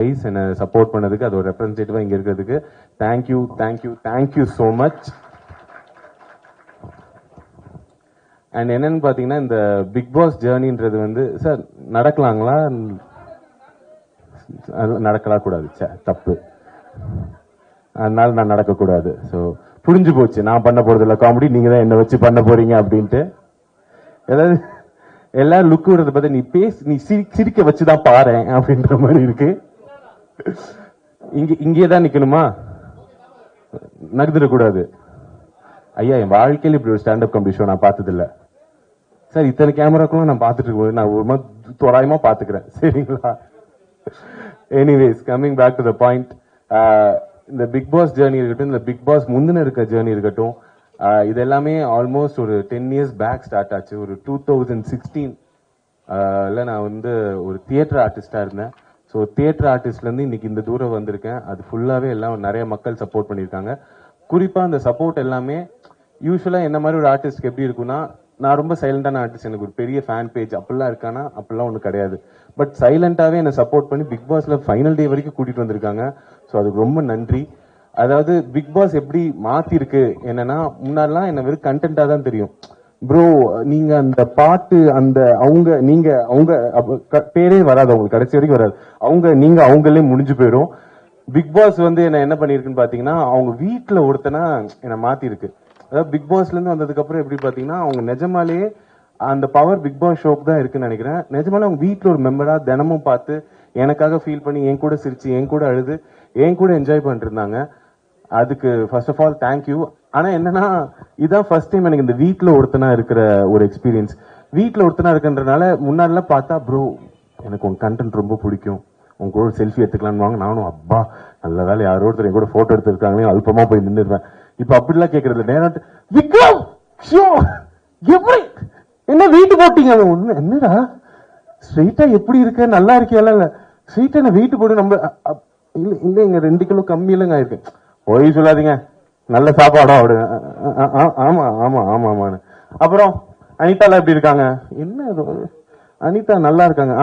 என்னை சப்போர்ட் பண்ணதுக்கு, அது ஒரு ரெப்ரஸன்டேட்டிவா இங்க இருக்கிறதுக்கு தேங்க்யூ ஸோ மச். அண்ட் என்னன்னு பாத்தீங்கன்னா, இந்த பிக் பாஸ் ஜேர்னின்றது வந்து சார் நடக்கலாங்களா? நடக்கலாம் கூடாது, தப்பு. அதனால நான் நடக்கக்கூடாது. ஸோ புரிஞ்சு போச்சு, நான் பண்ண போறது இல்லை காமெடி, நீங்க தான் என்ன வச்சு பண்ண போறீங்க அப்படின்ட்டு. ஏதாவது எல்லாரும் லுக் விடுறத பார்த்து நீ சிரிக்க வச்சுதான் பாரு அப்படின்ற மாதிரி இருக்கு. இங்கேதான் நிக்கணுமா? நகர்ந்துடக்கூடாது. ஐயா, என் வாழ்க்கையில் இப்படி ஒரு ஸ்டாண்டப் காமெடி ஷோ நான் பார்த்தது இல்லை சார். இத்தனை கேமராக்களும் நான் பார்த்துட்டு இருக்கும்போது நான் ஒரு மாதிரி தோராயமா பாத்துக்கிறேன், சரிங்களா? Anyways, coming back to the point, இந்த பிக் பாஸ் ஜேர்னி இருக்கட்டும், இந்த பிக் பாஸ் முந்தின இருக்க ஜேர்னி இருக்கட்டும், இது எல்லாமே ஆல்மோஸ்ட் ஒரு 10 years பேக் ஸ்டார்ட் ஆச்சு. ஒரு 2016 நான் வந்து ஒரு தியேட்டர் ஆர்டிஸ்டா இருந்தேன். ஸோ தியேட்டர் ஆர்டிஸ்ட்ல இருந்து இன்னைக்கு இந்த தூரம் வந்திருக்கேன். அது ஃபுல்லாவே எல்லாம் நிறைய மக்கள் சப்போர்ட் பண்ணியிருக்காங்க. குறிப்பா அந்த சப்போர்ட் எல்லாமே யூஸ்வலா என்ன மாதிரி ஒரு ஆர்டிஸ்ட்க்கு எப்படி இருக்குன்னா, நான் ரொம்ப சைலண்டான ஆர்டிஸ்ட், எனக்கு ஒரு பெரிய ஃபேன் பேஜ் அப்படிலாம் இருக்கானா? அப்படிலாம் ஒன்றும் கிடையாது. பட் சைலண்டாவே என்னை சப்போர்ட் பண்ணி பிக் பாஸ்ல ஃபைனல் டே வரைக்கும் கூட்டிட்டு வந்திருக்காங்க. ஸோ அதுக்கு ரொம்ப நன்றி. அதாவது பிக் பாஸ் எப்படி மாத்தி இருக்கு என்னன்னா, முன்னாடிலாம் என்ன வெறும் கண்டென்ட்டா தான் தெரியும். ப்ரோ, நீங்க அந்த பாட்டு, அந்த அவங்க பேரே வராது, அவங்களுக்கு கடைசி வரைக்கும் வராது. அவங்களே முடிஞ்சு போயிடும். பிக் பாஸ் வந்து என்ன பண்ணிருக்குன்னு பாத்தீங்கன்னா, அவங்க வீட்டுல ஒருத்தனா என்ன மாத்தி இருக்கு. அதாவது பிக் பாஸ்ல இருந்து வந்ததுக்கு அப்புறம் எப்படி பாத்தீங்கன்னா, அவங்க நிஜமாலேயே அந்த பவர் பிக் பாஸ் ஷோக்கு தான் இருக்குன்னு நினைக்கிறேன். நிஜமாலே அவங்க வீட்டுல ஒரு மெம்பரா தினமும் பார்த்து எனக்காக ஃபீல் பண்ணி என் கூட சிரிச்சு, என் கூட அழுது, என் கூட என்ஜாய் பண்ணிட்டு இருந்தாங்க. அதுக்கு ஃபர்ஸ்ட் ஆஃப் ஆல் தேங்க்யூ. ஆனா என்னன்னா, இதான் ஃபர்ஸ்ட் டைம் எனக்கு இந்த வீட்டுல ஒருத்தனா இருக்கிற ஒரு எக்ஸ்பீரியன்ஸ். வீட்டுல ஒருத்தனா இருக்குன்றனால முன்னாடிலாம் பார்த்தா, ப்ரோ எனக்கு உங்க கண்டென்ட் ரொம்ப பிடிக்கும், உங்க கூட செல்ஃபி எடுத்துக்கலான்னு வாங்க. நானும் அப்பா நல்ல வேலை யாரோ ஒருத்தர் என் கூட போட்டோ எடுத்துருக்காங்களே அல்பமா போய் நின்றுடுவேன். இப்ப அப்படிலாம் கேட்கறது நேரம், விக்ரம் எப்படி என்ன வீட்டு போட்டீங்க? என்னடா ஸ்ட்ரெயிட்டா எப்படி இருக்க, நல்லா இருக்கியால? இல்ல ஸ்ட்ரெயிட்டா என்ன வெயிட் போட்டு நம்ம இல்ல இங்க 2 கிலோ கம்மி இல்லைங்க ஆயிருக்கு. போய் சொல்லாதீங்க, நல்ல சாப்பாடா அப்படி. ஆமா ஆமா ஆமா ஆமான்னு. அப்புறம் அனிதால எப்படி இருக்காங்க? என்ன அனிதா நல்லா இருக்காங்க.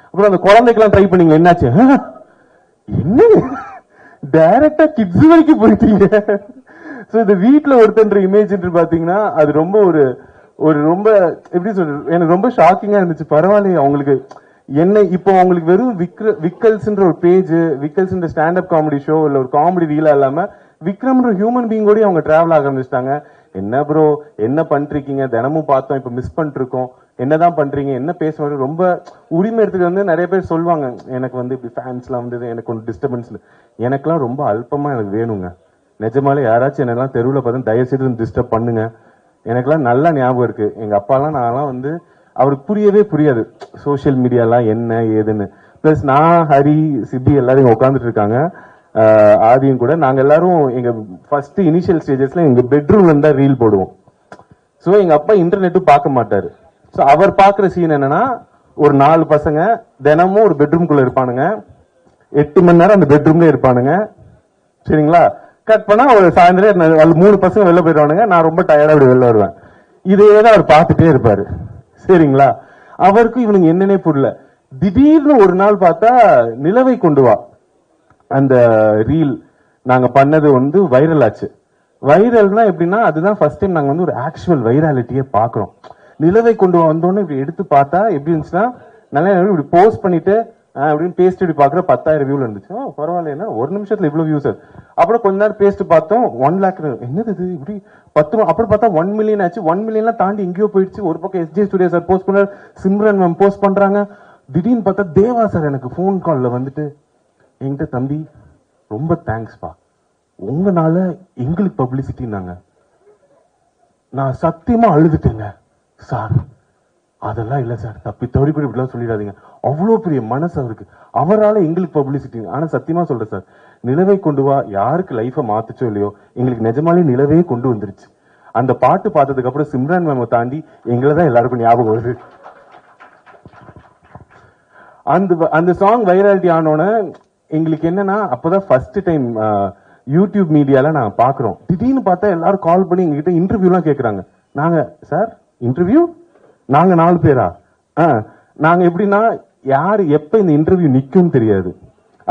அப்புறம் அந்த குழந்தைக்கெல்லாம் ட்ரை பண்ணீங்க, என்னாச்சு? என்ன டைரக்டா கிட்ஸ் வரைக்கும் போயிட்டீங்க. சோ இந்த வீட்டுல ஒருத்தன்ற இமேஜ் பாத்தீங்கன்னா, அது ரொம்ப ஒரு ரொம்ப எப்படி சொல்றது, எனக்கு ரொம்ப ஷாக்கிங்கா இருந்துச்சு. பரவாயில்லையே, அவங்களுக்கு என்ன இப்போ அவங்களுக்கு வெறும் விக்கல்ஸ்ன்ற ஒரு பேஜ், விக்கல்ஸ்ன்ற ஸ்டாண்டப் காமெடி ஷோ இல்ல ஒரு காமெடி ரீலா இல்லாம விக்ரம்ன்ற ஹியூமன் பீயிங் கூட அவங்க டிராவல் ஆக ஆரம்பிச்சிட்டாங்க. என்ன ப்ரோ என்ன பண்றீங்க, தினமும் பார்த்தோம், இப்ப மிஸ் பண்ணிட்டு இருக்கோம், என்னதான் பண்றீங்க, என்ன பேசுவாங்க, ரொம்ப உரிமை எடுத்துட்டு வந்து நிறைய பேர் சொல்லுவாங்க, எனக்கு வந்து இப்படி ஃபேன்ஸ்லாம் வந்து எனக்கு ஒரு டிஸ்டர்பன்ஸ். எனக்கெல்லாம் ரொம்ப அல்பமா எனக்கு வேணுங்க. நிஜமாலே யாராச்சும் என்னெல்லாம் தெருவில் பார்த்து தயவு செய்து டிஸ்டர்ப் பண்ணுங்க. எனக்கெல்லாம் நல்லா ஞாபகம் இருக்கு, எங்க அப்பாலாம் நான்லாம் வந்து அவருக்கு புரியவே புரியாது சோசியல் மீடியாலாம் என்ன ஏதுன்னு. பிளஸ் நான், ஹரி, சிபி எல்லாரும் உட்காந்துட்டு இருக்காங்க, ஆதியும் கூட. நாங்க எல்லாரும் எங்க ஃபர்ஸ்ட் இனிஷியல் ஸ்டேஜஸ்ல எங்க பெட்ரூம்ல இருந்தா ரீல் போடுவோம். சோ எங்க அப்பா இன்டர்நெட்டும் பார்க்க மாட்டாரு. சோ அவர் பாக்குற சீன் என்னன்னா, ஒரு 4 பசங்க தினமும் ஒரு பெட்ரூம்குள்ள இருப்பானுங்க, 8 மணி நேரம் அந்த பெட்ரூம்ல இருப்பானுங்க, சரிங்களா? கட் பண்ணா ஒரு சாயந்தரம் 3 பசங்க வெளில போயிடுவானுங்க, நான் ரொம்ப டயர்டா அப்படி வெளில வருவேன். இதேதான் அவர் பார்த்துட்டே இருப்பாரு, சரிங்களா? அவருக்கு இவனுக்கு என்னன்னே புரியல. திடீர்னு ஒரு நாள் பார்த்தா நிலவை கொண்டு வா அந்த ரீல் நாங்க பண்ணது வந்து வைரல் ஆச்சு. வைரல்னா எப்படின்னா, அதுதான் ஃபர்ஸ்ட் டைம் நாங்க வந்து ஒரு ஆக்சுவல் வைராலிட்டியை பாக்குறோம். நிலவை கொண்டு வந்தோன்னு இப்படி எடுத்து பார்த்தா எப்படி இருந்துச்சுன்னா, நல்லா இப்படி போஸ்ட் பண்ணிட்டு அப்படின்னு பேஸ்ட் இப்படி பாக்குற 10,000 வியூல இருந்துச்சு. பரவாயில்ல, ஒரு நிமிஷத்துல இவ்வளவு வியூஸ். அப்புறம் கொஞ்ச நேரம் பேஸ்ட் பார்த்தோம், 1 lakh. என்னது இது இப்படி 10, அப்புறம் பார்த்தா 1 million ஆச்சு. 1 million தாண்டி எங்கேயோ போயிடுச்சு. ஒரு பக்கம் எஸ்ஜே ஸ்டுடியோ சார் போஸ்ட் பண்ணாரு, சிம்ரன் மேம் போஸ்ட் பண்றாங்க. திடீர்னு பார்த்தா தேவா சார் எனக்கு போன் கால்ல வந்துட்டு, என்கிட்ட தம்பி ரொம்ப தேங்க்ஸ்பா, உங்கனால எங்களுக்கு பப்ளிசிட்டினாங்க. நான் சத்தியமா அழுதுட்டேங்க சார். அதெல்லாம் இல்ல சார், தப்பி தவறி கூட இப்படிலாம் சொல்லிடாதீங்க, அவ்வளவு பெரிய மனசு அவருக்கு, அவரால் எங்களுக்கு பப்ளிசிட்டி. ஆனா சத்தியமா சொல்றேன் சார், நிலவை கொண்டு வா யாருக்கு லைஃபை மாத்துச்சோ இல்லையோ, எங்களுக்கு நிஜமாலே நிலவே கொண்டு வந்துருச்சு. அந்த பாட்டு பார்த்ததுக்கு அப்புறம் சிம்ரன் மேம் தாண்டி எங்களை தான் எல்லாருக்கும் ஞாபகம் வருது. அந்த சாங் வைராலிட்டி ஆனோன எங்களுக்கு என்னன்னா, அப்பதான் ஃபர்ஸ்ட் டைம் யூடியூப் மீடியால நாங்க பாக்குறோம். திடீர்னு பார்த்தா எல்லாரும் கால் பண்ணி எங்ககிட்ட இன்டர்வியூ எல்லாம் கேக்குறாங்க. நாங்க சார் இன்டர்வியூ, நாங்க 4 பேரா? நாங்க எப்படின்னா, யாரு எப்ப இந்த இன்டர்வியூ நிக்கும் தெரியாது.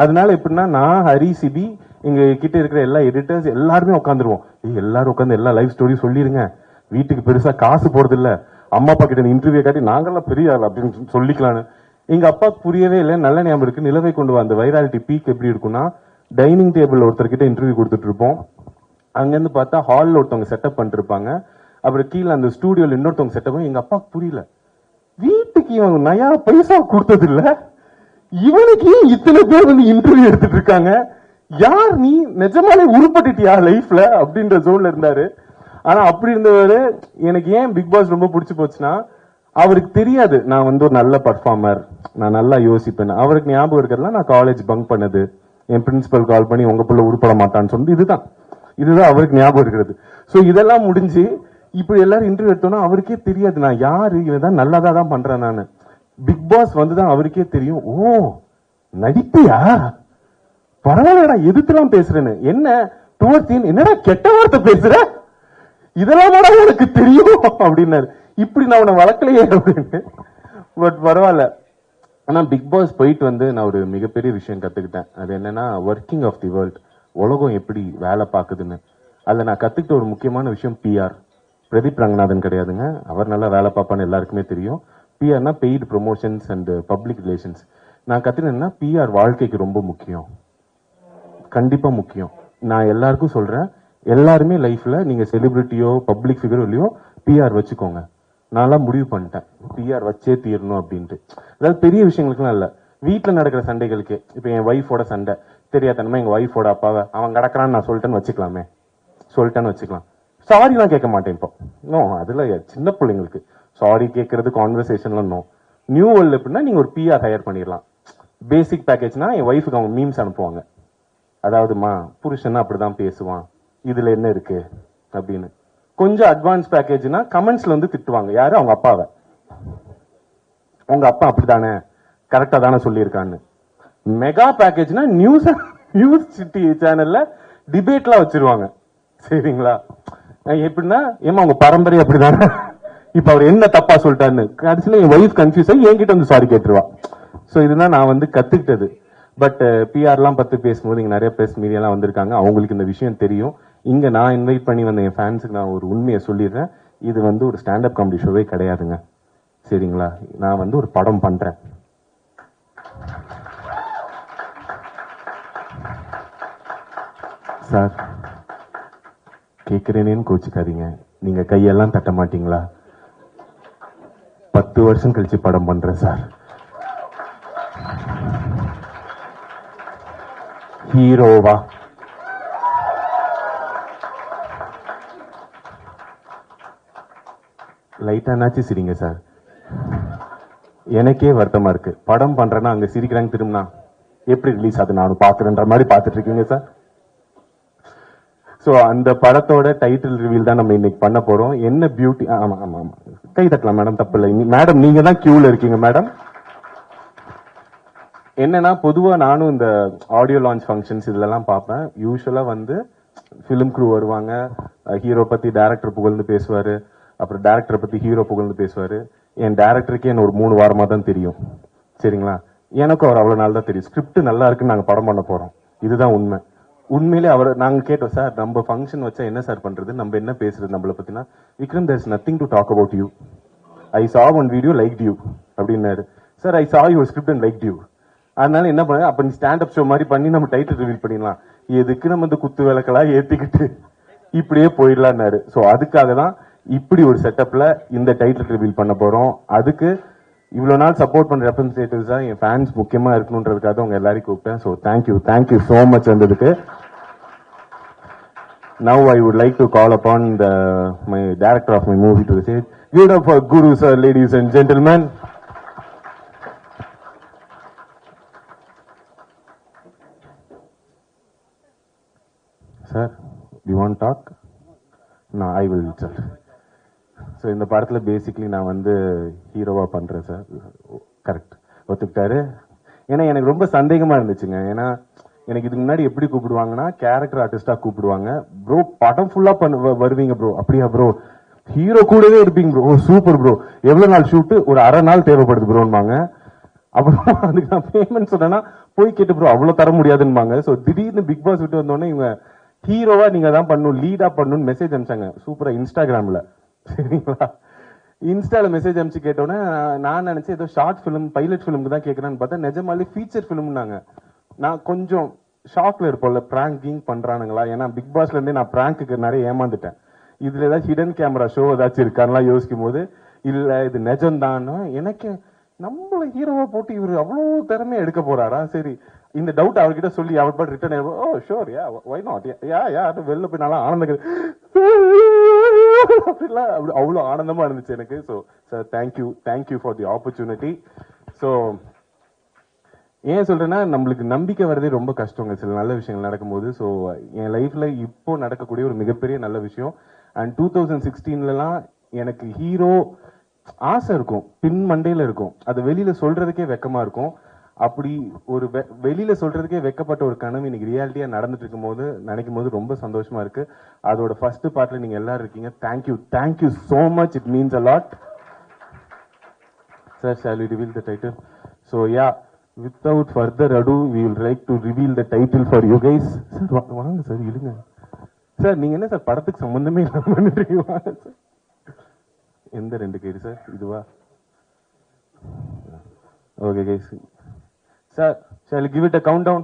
அதனால எப்படின்னா நான் ஹரி சிபி எங்க கிட்ட இருக்கிற எல்லா எடிட்டர்ஸ் எல்லாருமே உட்காந்துருவோம். எல்லாரும் உட்காந்து எல்லா லைஃப் ஸ்டோரி சொல்லிருங்க, வீட்டுக்கு பெருசா காசு போறது இல்ல, அம்மா அப்பா கிட்ட இன்டர்வியூ காட்டி நாங்கெல்லாம் பெரிய ஆள் அப்படின்னு சொல்லிக்கலான்னு. எங்க அப்பா புரியவே இல்லை. நல்ல ஞாபகம் இருக்கு, நிலவை கொண்டு வா அந்த வைராலிட்டி பீக் எப்படி இருக்கும்னா, டைனிங் டேபிள் ஒருத்தர்கிட்ட இன்டர்வியூ கொடுத்துட்டு இருப்போம். அங்கிருந்து பார்த்தா ஹால்ல ஒருத்தவங்க செட்டப் பண்ணிட்டு இருப்பாங்க, அப்புறம் கீழே அந்த ஸ்டூடியோல இன்னொருத்தவங்க செட்டப். எங்க அப்பாவுக்கு புரியல, வீட்டுக்கு இவன் நயா பைசா கொடுத்தது இல்ல, இவனுக்கு இத்தனை பேர் வந்து இன்டர்வியூ எடுத்துட்டு இருக்காங்க, யார் நீ, நிஜமாலே உருப்பட்டுட்டியா லைஃப்ல அப்படின்ற ஜோன்ல இருந்தாரு. ஆனா அப்படி இருந்தவரு எனக்கு ஏன் பிக் பாஸ் ரொம்ப பிடிச்சு போச்சுன்னா, அவருக்கு தெரியாது நான் வந்து ஒரு நல்ல பர்ஃபார்மர், நான் நல்லா யோசிப்பேன். அவருக்கு ஞாபகம் இருக்கிறதுலாம் நான் காலேஜ் பங்க் பண்ணது, என் பிரின்சிபல் கால் பண்ணி உங்க புள்ள உருப்பட மாட்டான்னு சொன்னது, இதுதான் அவருக்கு ஞாபகம் இருக்கிறது. சோ இதெல்லாம் முடிஞ்சு இப்படி எல்லாரும் இன்டர்வியூ எடுத்தோம்னா அவருக்கே தெரியாது நான் யாரு, இவன் நல்லாதான் தான் பண்றேன் நானு. பிக் பாஸ் வந்துதான் அவருக்கே தெரியும், ஓ நடிப்பியா, பரவாயில்லடா எதிர்த்துலாம் பேசுறேன்னு. என்ன டுவர்ட்ஸ் என்னடா கெட்ட வார்த்தை பேசுற, இதெல்லாம் உனக்கு தெரியும் அப்படின்னாரு. இப்படி நான் உன்னை வளர்க்கலையே அப்படின்னு. பட் பரவாயில்ல. ஆனா பிக் பாஸ் போயிட்டு வந்து நான் ஒரு மிகப்பெரிய விஷயம் கத்துக்கிட்டேன். அது என்னன்னா, ஒர்க்கிங் ஆஃப் தி வேர்ல்ட், உலகம் எப்படி வேலை பார்க்குதுன்னு. அதுல நான் கத்துக்கிட்ட ஒரு முக்கியமான விஷயம் பிஆர். பிரதீப் ரங்கநாதன் கிடையாதுங்க, அவர் நல்லா வேலை பார்ப்பான்னு எல்லாருக்குமே தெரியும். பிஆர்னா paid promotions and public relations. நான் கத்துக்கிட்டேன்னா பிஆர் வாழ்க்கைக்கு ரொம்ப முக்கியம், கண்டிப்பா முக்கியம். நான் எல்லாருக்கும் சொல்றேன், எல்லாருமே லைஃப்ல நீங்க செலிபிரிட்டியோ பப்ளிக் ஃபிகரோ இல்லையோ பிஆர் வச்சுக்கோங்க. நான்லாம் முடிவு பண்ணிட்டேன் பிஆர் வச்சே தீரணும் அப்படின்ட்டு. அதாவது பெரிய விஷயங்களுக்குலாம் இல்ல, வீட்டுல நடக்கிற சண்டைகளுக்கு. இப்ப என் ஒய்ஃபோட சண்டை தெரியாதனமா எங்க ஒய்ஃபோட அப்பாவை அவன் கிடக்குறான்னு நான் சொல்லிட்டேன்னு வச்சுக்கலாம், சாரிலாம் கேட்க மாட்டேன் இப்போ. நோ, அதுல சின்ன பிள்ளைங்களுக்கு சாரி கேட்கறது கான்வர்சேஷன்ல நோ. நியூ வேர்ல்ட் எப்படின்னா நீங்க ஒரு பிஆர் ஹையர் பண்ணிடலாம். பேசிக் பேக்கேஜ்னா என் ஒய்ஃபுக்கு அவங்க மீம்ஸ் அனுப்புவாங்க, அதாவதுமா புருஷன் அப்படிதான் பேசுவான், இதுல என்ன இருக்கு அப்படின்னு. கொஞ்சம் அட்வான்ஸ் பேக்கேஜ்னா கமெண்ட்ஸ்ல வந்து திட்டுவாங்க, யாரு, அவங்க அப்பாவை. உங்க அப்பா அப்படித்தானே, கரெக்டா தானே சொல்லியிருக்கான்னு. மெகா பேக்கேஜ்னா நியூஸ் சிட்டி சேனல்ல டிபேட்லாம் வச்சிருவாங்க. சரிங்களா? எப்படின்னா, ஏமா உங்க பரம்பரை அப்படிதானே, இப்ப அவர் என்ன தப்பா சொல்லிட்டாருன்னு கடைசியில என் ஒய்ஃப் கன்ஃபியூஸ் ஆகி என்கிட்ட வந்து சாரி கேட்டுருவா. சோ இதுதான் நான் வந்து கத்துக்கிட்டது. பட் பிஆர்லாம் பத்தி பேசும்போது இங்க நிறைய பிரஸ் மீடியாலாம் வந்திருக்காங்க, அவங்களுக்கு இந்த விஷயம் தெரியும். இங்க நான் இன்வைட் பண்ணி வந்த என் ஃபேன்ஸுக்கு நான் ஒரு உண்மையை சொல்லிடுறேன், இது வந்து ஒரு ஸ்டாண்டப் காமெடி ஷோவே கிடையாதுங்க. சரிங்களா? நான் வந்து ஒரு படம் பண்றேன். சார் கேட்கிறேனேன்னு கோச்சுக்காதீங்க, நீங்க கையெல்லாம் தட்ட மாட்டீங்களா? 10 வருஷம் கழிச்சு படம் பண்றேன் சார். ஹீரோவா? லைட்டானாச்சு சிரிங்க சார். எனக்கே வருத்தமா இருக்கு, படம் பண்றேன்னா அங்க சிரிக்கிறாங்க, திரும்பினா எப்படி ரிலீஸ் ஆகுது நானும் பாக்குறேன்ற மாதிரி பாத்துட்டு இருக்கீங்க சார். சோ அந்த படத்தோட டைட்டில் ரிவீல் தான் நம்ம இன்னைக்கு பண்ண போறோம். என்ன பியூட்டி. ஆமா ஆமா ஆமா, கை தட்டலாம் மேடம், தப்பு இல்லை. மேடம் நீங்க தான் கியூல இருக்கீங்க மேடம். என்னன்னா, பொதுவா நானும் இந்த ஆடியோ லான்ச் ஃபங்க்ஷன்ஸ் இதெல்லாம் பார்ப்பேன். யூஸ்வலா வந்து பிலிம் க்ரூ வருவாங்க, ஹீரோ பத்தி டைரக்டர் புகழ்ந்து பேசுவாரு, அப்புறம் டைரக்டரை பத்தி ஹீரோ புகழ்ந்து பேசுவாரு. என் டைரக்டருக்கே என்ன ஒரு 3 வாரமா தான் தெரியும். சரிங்களா? எனக்கும் அவர் அவ்வளவு நாள் தான் தெரியும். ஸ்கிரிப்ட் நல்லா இருக்குன்னு நாங்க படம் பண்ண போறோம், இதுதான் உண்மை. உண்மையிலே அவர் நாங்க கேட்டோம், சார் நம்ம ஃபங்க்ஷன் வச்சா என்ன சார் பண்றது, நம்ம என்ன பேசுறது நம்மள பத்தினா. Vikram, there is nothing to talk about you, I saw one video liked you அப்படின்னாரு. Sir I saw your script and liked you. அதனால என்ன பண்ண, அப்ப நீ ஸ்டாண்ட் அப் ஷோ மாதிரி பண்ணி நம்ம டைட்டில் ரிவீல் பண்ணிடலாம், எதுக்கு நம்ம இந்த குத்து விளக்கெல்லாம் ஏத்திக்கிட்டு இப்படியே போயிடலான்னாரு. சோ அதுக்காக தான் இப்படி ஒரு செட்டப்ல இந்த டைட்டில் ரிவீல் பண்ண போறோம். அதுக்கு இவ்வளவு நாள் சப்போர்ட் பண்ற ரெப்ரசன்டேட்டிவ்ஸா என் ஃபேன்ஸ் முக்கியமா இருக்கணும்ன்றதுக்காக உங்க எல்லாரையும் கூப்பிட்டேன். சோ தேங்க்யூ சோ மச் வந்ததுக்கு. Now I would like to call upon my director of my movie to the stage. Give it up for Guru sir, ladies and gentlemen. Sir, do you want to talk? No, I will sir. So இந்த படத்துல basically நான் வந்து ஹீரோவா பண்றேன் sir. Correct, ஒத்துக்கிட்டாரு. ஏன்னா எனக்கு ரொம்ப சந்தேகமா இருந்துச்சுங்க. ஏன்னா எனக்கு இதுக்கு முன்னாடி எப்படி கூப்பிடுவாங்கன்னா கேரக்டர் ஆர்டிஸ்டா கூப்பிடுவாங்க. ப்ரோ படம் ஃபுல்லா வருவீங்க ப்ரோ, அப்படியா ப்ரோ, ஹீரோ கூடவே இருப்பீங்க ப்ரோ, சூப்பர் ப்ரோ, எவ்வளவு நாள் ஷூட், ஒரு அரை நாள் தேவைப்படுது ப்ரோன்பாங்க. அப்புறம் அதுக்கு நான் பேமெண்ட் சொன்னேன்னா போய் கேட்டு ப்ரோ அவ்வளவு தர முடியாதுன்னுவாங்க. ஸோ திடீர்னு பிக் பாஸ் விட்டு வந்தோடனே இவங்க ஹீரோவா நீங்க தான் பண்ணணும், லீடா பண்ணணும்னு மெசேஜ் அனுப்பிச்சாங்க. சூப்பரா இன்ஸ்டாகிராம்ல, சரிங்களா? இன்ஸ்டால மெசேஜ் அனுப்பிச்சு கேட்டோன்னே நான் நினைச்சேன் ஏதோ ஷார்ட் ஃபிலிம் பைலட் ஃபிலிமுக்கு தான் கேட்கறான்னு பார்த்தா நிஜமாலே ஃபீச்சர் ஃபிலிம்னாங்க. நான் கொஞ்சம் ஷாக்ல இருப்போம்ல, பிராங்கிங் பண்றானுங்களா? ஏன்னா பிக் பாஸ்ல இருந்தே நான் பிராங்க்கு நிறைய ஏமாந்துட்டேன். இதுல ஏதாவது ஹிடன் கேமரா ஷோ ஏதாச்சும் இருக்கான்லாம் யோசிக்கும் போது இல்ல இது நிஜம்தான். எனக்கு நம்மள ஹீரோவா போட்டு இவர் அவ்வளவு திறமையா எடுக்க போறாரா? சரி, இந்த டவுட் அவர்கிட்ட சொல்லி அவர் பாட்டு return oh sure yeah why not yeah வெளில போய் நல்லா ஆனந்தம் அப்படிலாம் அவ்வளவு ஆனந்தமா இருந்துச்சு எனக்கு. So sir thank you for the opportunity. So ஏன் சொல்றேன்னா நம்மளுக்கு நம்பிக்கை வரதே ரொம்ப கஷ்டங்க சில நல்ல விஷயங்கள் நடக்கும்போது. ஸோ என் லைஃப்ல இப்போ நடக்கக்கூடிய ஒரு மிகப்பெரிய நல்ல விஷயம். அண்ட் 2016 எனக்கு ஹீரோ ஆசை இருக்கும், பின் மண்டையில இருக்கும், அது வெளியில சொல்றதுக்கே வெக்கமா இருக்கும். அப்படி ஒரு வெளியில சொல்றதுக்கே வெக்கப்பட்ட ஒரு கனவு இன்னைக்கு ரியாலிட்டியா நடந்துட்டு இருக்கும் போது நினைக்கும் போது ரொம்ப சந்தோஷமா இருக்கு. அதோட ஃபர்ஸ்ட் பார்ட்ல நீங்க எல்லாரும் இருக்கீங்க. Thank you so much. It means a lot. Sir, shall we reveal the title? So yeah, without further ado, we will like to reveal the title for you guys. Sir வாங்க சார், இழுங்க சார். நீங்க என்ன sir படத்துக்கு சம்பந்தமே இல்லாம பண்ணிட்டு வாங்க sir. எந்த 2 கேடு சார்? இதுவா? Okay guys. Sir, shall I give it a countdown?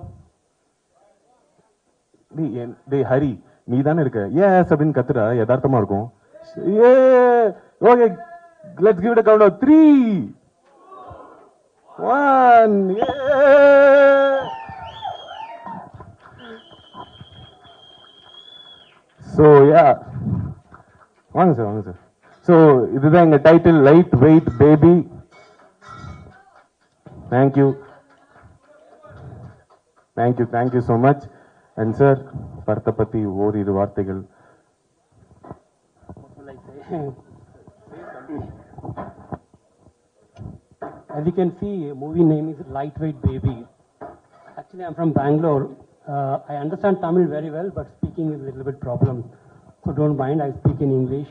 டேய் ஹரி, நீ தானே இருக்க எஸ் அப்படின்னு கத்துறா, யதார்த்தமா இருக்கும். Okay, let's give it a countdown. 3, 1. So yeah, வாங்க சார். ஸோ இதுதான் எங்க title, light weight baby. Thank you so much. And sir, படத்தை பத்தி ஓரிரு வார்த்தைகள். As you can see, movie name is Lightweight Baby. Actually, I'm from Bangalore. I understand Tamil very well, but speaking is a little bit problem. So don't mind, I speak in English.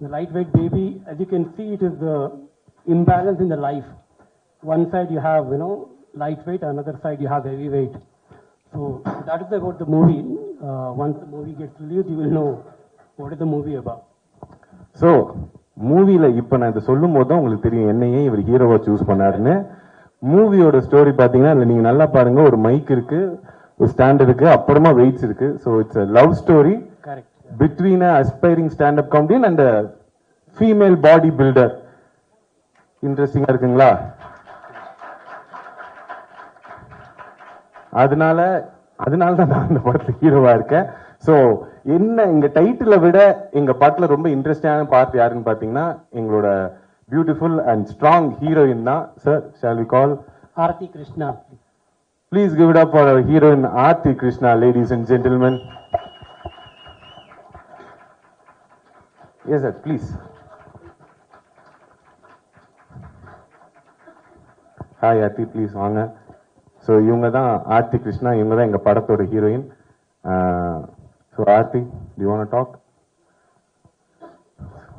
The Lightweight Baby, as you can see, it is the imbalance in the life. One side you have, lightweight, another side you have heavyweight. So that is about the movie. Once the movie gets released, you will know what is the movie about. So மூவில இப்ப நான் இதை சொல்லும் போது தான் உங்களுக்கு தெரியும் என்னையே இவர் ஹீரோவா சூஸ் பண்ணாருன்னு. மூவியோட ஸ்டோரி பாத்தீங்கன்னா அதுல நீங்க நல்லா பாருங்க, ஒரு மைக் இருக்கு, ஒரு ஸ்டாண்ட் இருக்கு, அப்புறமா வெயிட்ஸ் இருக்கு. So it's a love story between a aspiring stand-up comedian and a female body builder. இன்ட்ரெஸ்டிங்கா இருக்குங்களா? அதனால தான் நான் இந்த படத்துல ஹீரோவா இருக்கேன். சோ என்ன எங்க டைட்டில விட எங்க படத்துல ரொம்ப இன்ட்ரெஸ்டிங்கான பார்ட் யாருன்னு பாத்தீங்கன்னா எங்களோட பியூட்டிஃபுல் அண்ட் ஸ்ட்ராங் ஹீரோயின் தான். Sir, shall we call Aarti Krishna? Please give it up for our heroine Aarti Krishna, ladies and gentlemen. Yes sir, please. Hi Aarti, please வாங்க. ஸோ இவங்க தான் ஆர்த்தி கிருஷ்ணா, இவங்க தான் எங்க படத்தோட heroine. So Aarti, do you want to talk?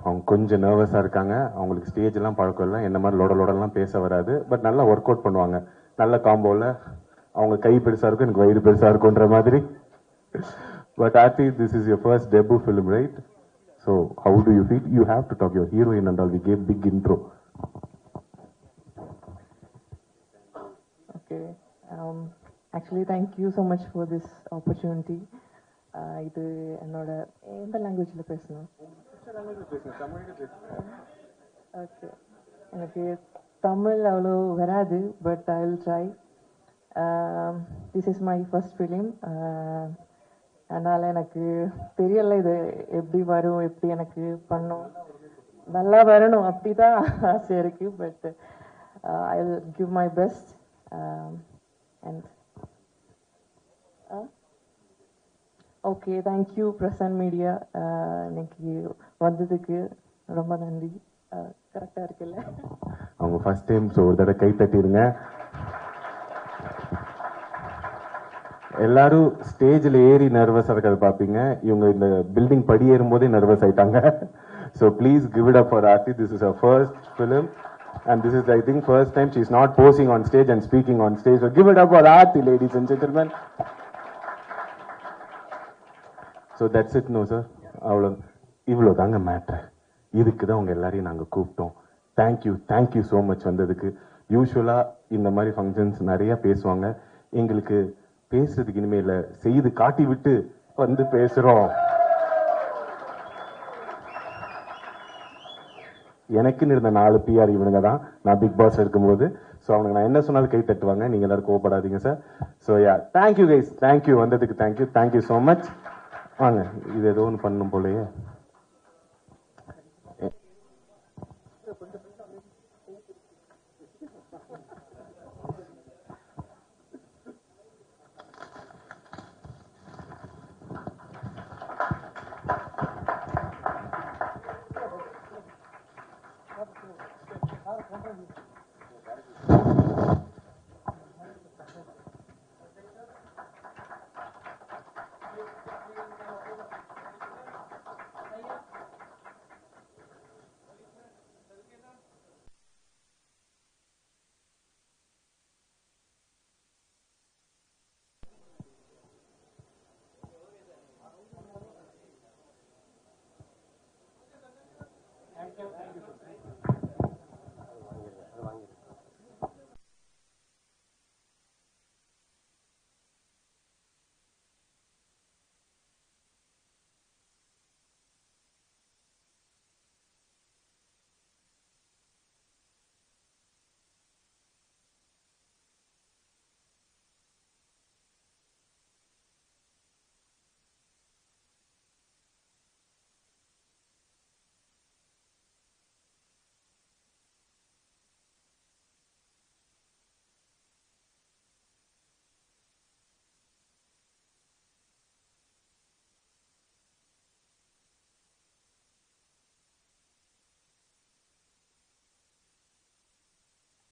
அவங்க கொஞ்சம் நர்வஸா இருக்காங்க, அவங்களுக்கு ஸ்டேஜ் எல்லாம் பழக்கம் இல்லை, என்ன மாதிரி லோடெல்லாம் பேச வராது, பட் நல்லா ஒர்க் அவுட் பண்ணுவாங்க. நல்ல காம்போல அவங்க கை பெருசா இருக்கும், எனக்கு வயிறு பெருசா இருக்கும்ன்ற மாதிரி. But Aarti, this is your first debut film, right? So how do you feel? You have to talk your heroine and all. We gave big intro. Actually, thank you so much for this opportunity. இது என்னோட எந்த லாங்குவேஜ்ல பேசணும்? Okay, எனக்கு தமிழ் அவ்வளோ வராது, but I will try. This is my first film. அதனால் எனக்கு தெரியல இது எப்படி வரும், எப்படி எனக்கு பண்ணும், நல்லா வரணும் அப்படி தான் ஆசை இருக்குது. But I will give my best. And okay, thank you present media. இன்னைக்கு வந்ததுக்கு ரொம்ப நன்றி. கரெக்டாக இருக்குல்ல? அவங்க ஃபர்ஸ்ட் டைம், ஸோ ஒரு தடவை கை தட்டிடுங்க. எல்லாரும் ஸ்டேஜில் ஏறி நர்வஸாக இருக்கிறத பார்ப்பீங்க, இவங்க இந்த பில்டிங் படி ஏறும் போதே நர்வஸ் ஆயிட்டாங்க. So please give it up for Aarti. This is her first film. And this is, I think, first time she's not posing on stage and speaking on stage. So give it up for Aarti, ladies and gentlemen. So that's it, no sir. இவ்வளோ தாங்க matter. இதுக்கு தான் உங்க எல்லாரையும் நாங்கள் கூப்பிட்டோம். Thank you so much வந்ததுக்கு. யூஸ்வலாக இந்த மாதிரி ஃபங்க்ஷன்ஸ் நிறைய பேசுவாங்க. எங்களுக்கு பேசுறதுக்கு இனிமே இல்லை, செய்து காட்டி விட்டு வந்து பேசுகிறோம். எனக்குன்னு இருந்த 4 PR இவனுங்க தான் நான் பிக் பாஸ் இருக்கும்போது. ஸோ அவனுக்கு நான் என்ன சொன்னாலும் கை தட்டுவாங்க. நீங்க எல்லாரும் கோவப்படாதீங்க sir. So yeah, thank you guys, thank you வந்ததுக்கு, தேங்க்யூ ஸோ மச். வாங்க, இது ஏதோ ஒன்று பண்ணும் போலயே.